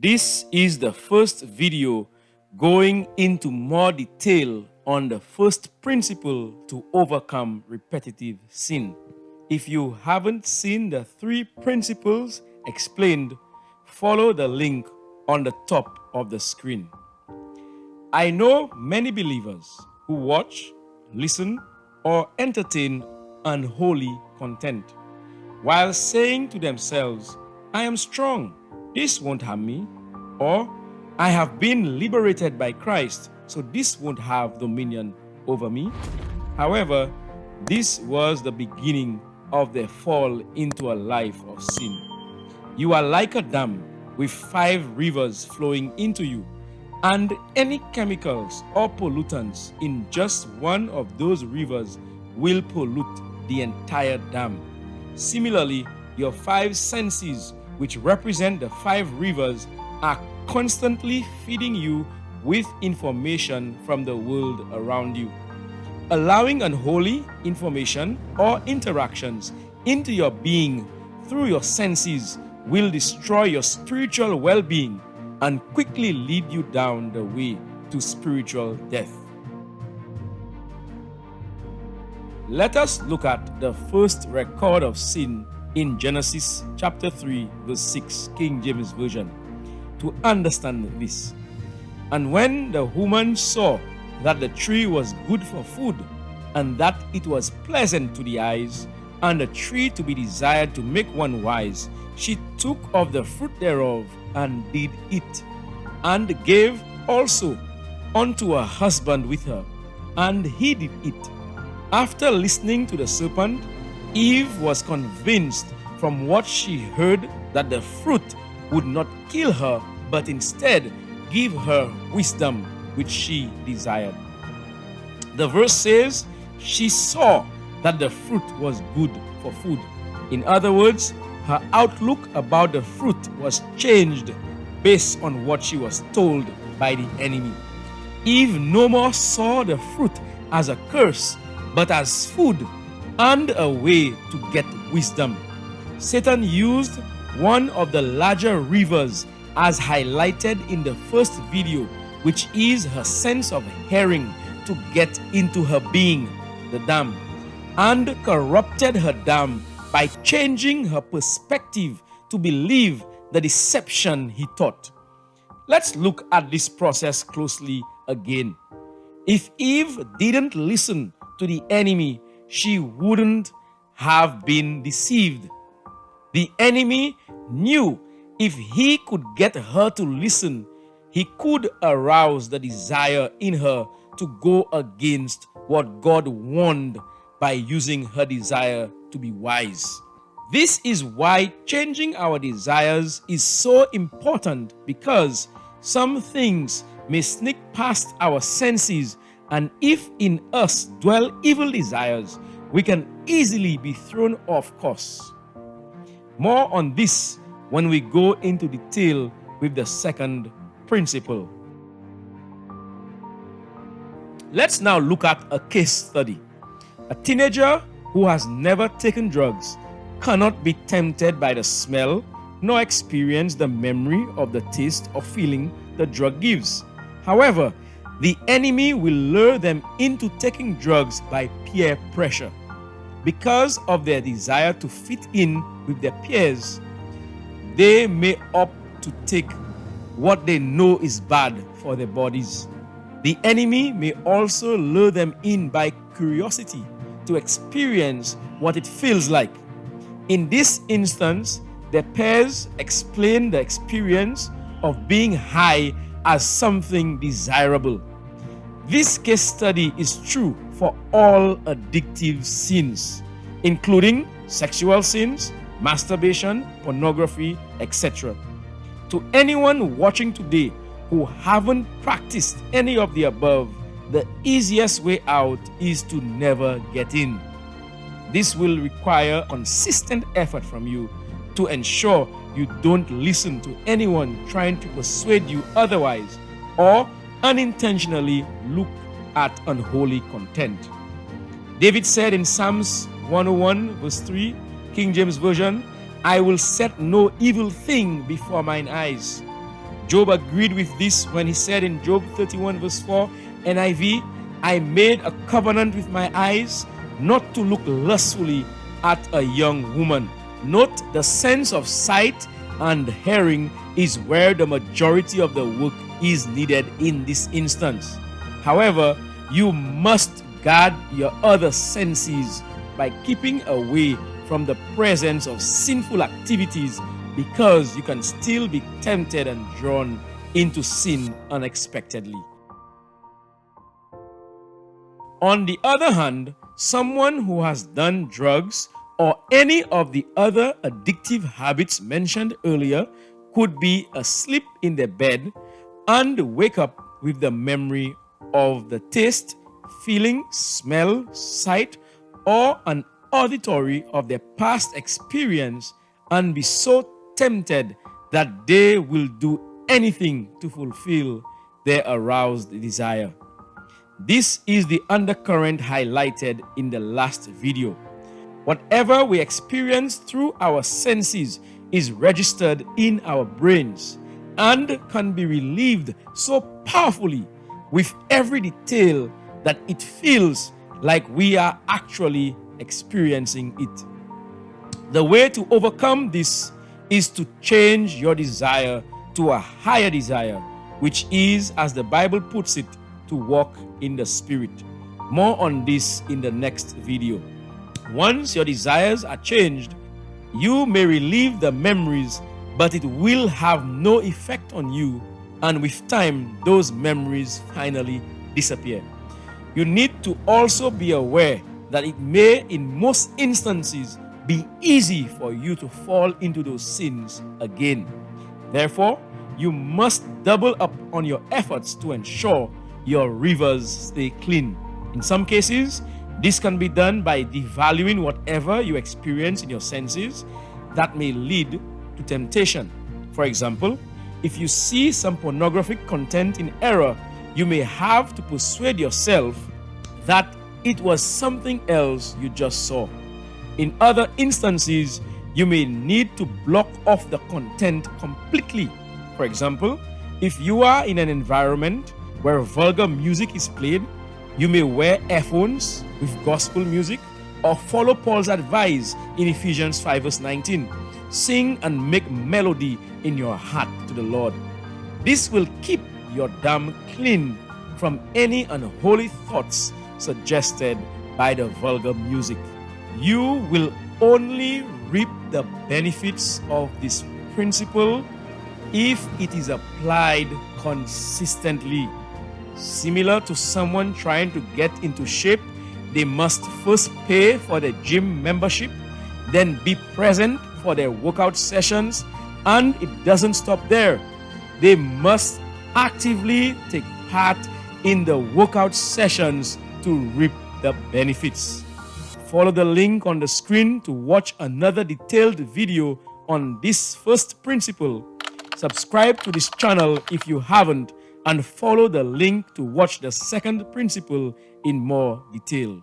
This is the first video going into more detail on the first principle to overcome repetitive sin. If you haven't seen the 3 principles explained, follow the link on the top of the screen. I know many believers who watch, listen, or entertain unholy content while saying to themselves, I am strong, this won't harm me, or I have been liberated by Christ, so this won't have dominion over me. However, this was the beginning of their fall into a life of sin. You are like a dam with 5 rivers flowing into you, and any chemicals or pollutants in just one of those rivers will pollute the entire dam. Similarly, your 5 senses, which represent the 5 rivers, are constantly feeding you with information from the world around you. Allowing unholy information or interactions into your being through your senses will destroy your spiritual well-being and quickly lead you down the way to spiritual death. Let us look at the first record of sin in Genesis chapter 3 verse 6, King James Version, to understand this. And when the woman saw that the tree was good for food, and that it was pleasant to the eyes, and a tree to be desired to make one wise, she took of the fruit thereof and did eat, and gave also unto her husband with her, and he did eat. After listening to the serpent, Eve was convinced from what she heard that the fruit would not kill her, but instead give her wisdom which she desired. The verse says, she saw that the fruit was good for food. In other words, her outlook about the fruit was changed based on what she was told by the enemy. Eve no more saw the fruit as a curse, but as food and a way to get wisdom. Satan used one of the larger rivers as highlighted in the first video, which is her sense of hearing, to get into her being, the dam, and corrupted her dam by changing her perspective to believe the deception he taught. Let's look at this process closely again. If Eve didn't listen to the enemy, she wouldn't have been deceived. The enemy knew if he could get her to listen, he could arouse the desire in her to go against what God warned by using her desire to be wise. This is why changing our desires is so important, because some things may sneak past our senses, and if in us dwell evil desires, we can easily be thrown off course. More on this when we go into detail with the second principle. Let's now look at a case study. A teenager who has never taken drugs cannot be tempted by the smell nor experience the memory of the taste or feeling the drug gives. However, the enemy will lure them into taking drugs by peer pressure. Because of their desire to fit in with their peers, they may opt to take what they know is bad for their bodies. The enemy may also lure them in by curiosity to experience what it feels like. In this instance, their peers explain the experience of being high as something desirable. This case study is true for all addictive sins, including sexual sins, masturbation, pornography, etc. To anyone watching today who haven't practiced any of the above, the easiest way out is to never get in. This will require consistent effort from you to ensure you don't listen to anyone trying to persuade you otherwise, or unintentionally look at unholy content. David said in Psalms 101 verse 3, King James Version, I will set no evil thing before mine eyes. Job agreed with this when he said in Job 31 verse 4 NIV, I made a covenant with my eyes not to look lustfully at a young woman. Note the sense of sight and hearing is where the majority of the work is needed in this instance. However, you must guard your other senses by keeping away from the presence of sinful activities, because you can still be tempted and drawn into sin unexpectedly. On the other hand, someone who has done drugs or any of the other addictive habits mentioned earlier could be asleep in their bed and wake up with the memory of the taste, feeling, smell, sight, or an auditory of their past experience and be so tempted that they will do anything to fulfill their aroused desire. This is the undercurrent highlighted in the last video. Whatever we experience through our senses is registered in our brains and can be relieved so powerfully with every detail that it feels like we are actually experiencing it. The way to overcome this is to change your desire to a higher desire, which is, as the Bible puts it, to walk in the Spirit. More on this in the next video. Once your desires are changed, you may relieve the memories, but it will have no effect on you, and with time, those memories finally disappear. You need to also be aware that it may, in most instances, be easy for you to fall into those sins again. Therefore, you must double up on your efforts to ensure your rivers stay clean. In some cases, this can be done by devaluing whatever you experience in your senses that may lead to temptation. For example, if you see some pornographic content in error, you may have to persuade yourself that it was something else you just saw. In other instances, you may need to block off the content completely. For example, if you are in an environment where vulgar music is played, you may wear earphones with gospel music or follow Paul's advice in Ephesians 5 verse 19. Sing and make melody in your heart to the Lord. This will keep your dam clean from any unholy thoughts suggested by the vulgar music. You will only reap the benefits of this principle if it is applied consistently. Similar to someone trying to get into shape, they must first pay for the gym membership, then be present for their workout sessions, and it doesn't stop there. They must actively take part in the workout sessions to reap the benefits. Follow the link on the screen to watch another detailed video on this first principle. Subscribe to this channel if you haven't, and follow the link to watch the second principle in more detail.